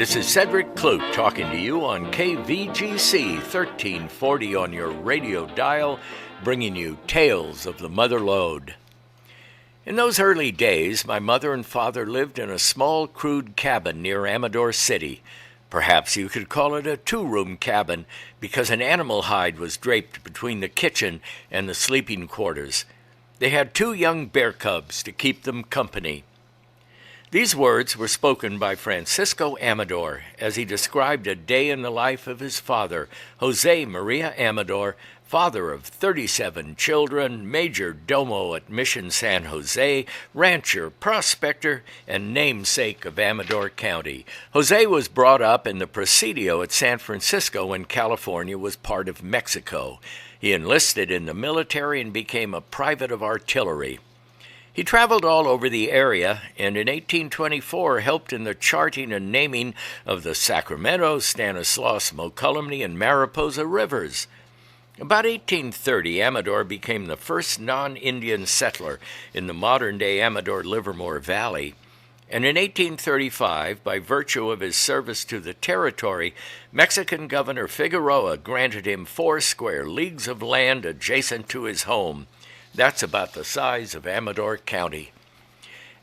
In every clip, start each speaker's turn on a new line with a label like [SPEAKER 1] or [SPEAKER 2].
[SPEAKER 1] This is Cedric Clute talking to you on KVGC 1340 on your radio dial, bringing you Tales of the Mother Lode. In those early days, my mother and father lived in a small, crude cabin near Amador City. Perhaps you could call it a two-room cabin because an animal hide was draped between the kitchen and the sleeping quarters. They had 2 young bear cubs to keep them company. These words were spoken by Francisco Amador as he described a day in the life of his father, Jose Maria Amador, father of 37 children, major domo at Mission San Jose, rancher, prospector, and namesake of Amador County. Jose was brought up in the Presidio at San Francisco when California was part of Mexico. He enlisted in the military and became a private of artillery. He traveled all over the area and in 1824 helped in the charting and naming of the Sacramento, Stanislaus, Mokelumne, and Mariposa rivers. About 1830, Amador became the first non-Indian settler in the modern-day Amador-Livermore Valley, and in 1835, by virtue of his service to the territory, Mexican Governor Figueroa granted him 4 square leagues of land adjacent to his home. That's about the size of Amador County.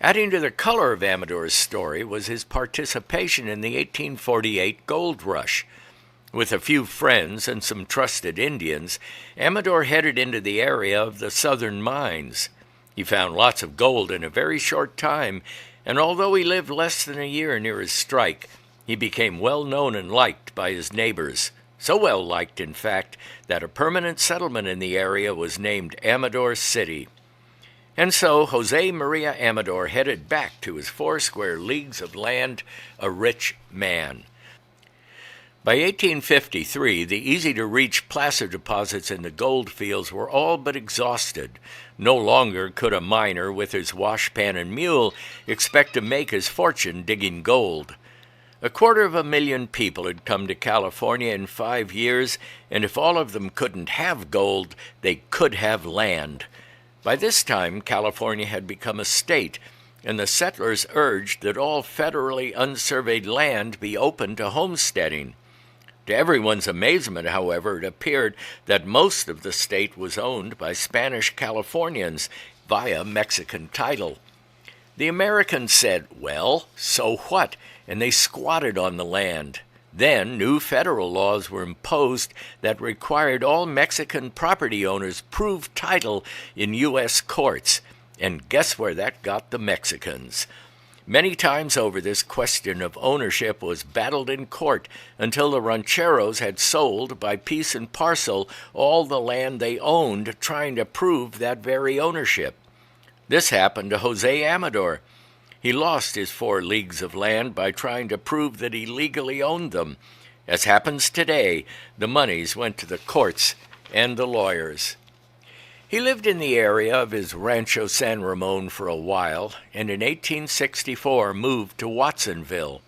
[SPEAKER 1] Adding to the color of Amador's story was his participation in the 1848 gold rush. With a few friends and some trusted Indians, Amador headed into the area of the southern mines. He found lots of gold in a very short time, and although he lived less than a year near his strike, he became well known and liked by his neighbors. So well liked, in fact, that a permanent settlement in the area was named Amador City. And so Jose Maria Amador headed back to his 4 square leagues of land, a rich man. By 1853, the easy-to-reach placer deposits in the gold fields were all but exhausted. No longer could a miner with his washpan and mule expect to make his fortune digging gold. 250,000 people had come to California in 5 years, and if all of them couldn't have gold, they could have land. By this time, California had become a state, and the settlers urged that all federally unsurveyed land be open to homesteading. To everyone's amazement, however, it appeared that most of the state was owned by Spanish Californians via Mexican title. The Americans said, well, so what? And they squatted on the land. Then new federal laws were imposed that required all Mexican property owners prove title in U.S. courts. And guess where that got the Mexicans? Many times over, this question of ownership was battled in court until the rancheros had sold by piece and parcel all the land they owned, trying to prove that very ownership. This happened to Jose Amador. He lost his 4 leagues of land by trying to prove that he legally owned them. As happens today, the monies went to the courts and the lawyers. He lived in the area of his Rancho San Ramon for a while, and in 1864 moved to Watsonville.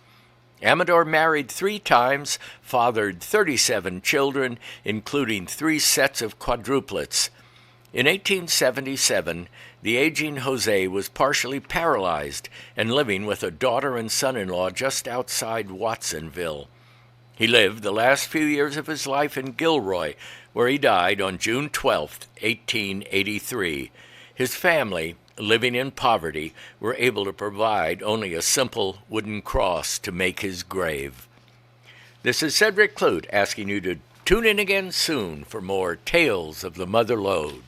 [SPEAKER 1] Amador married 3 times, fathered 37 children, including 3 sets of quadruplets. In 1877, the aging Jose was partially paralyzed and living with a daughter and son-in-law just outside Watsonville. He lived the last few years of his life in Gilroy, where he died on June 12, 1883. His family, living in poverty, were able to provide only a simple wooden cross to make his grave. This is Cedric Clute asking you to tune in again soon for more Tales of the Mother Lode.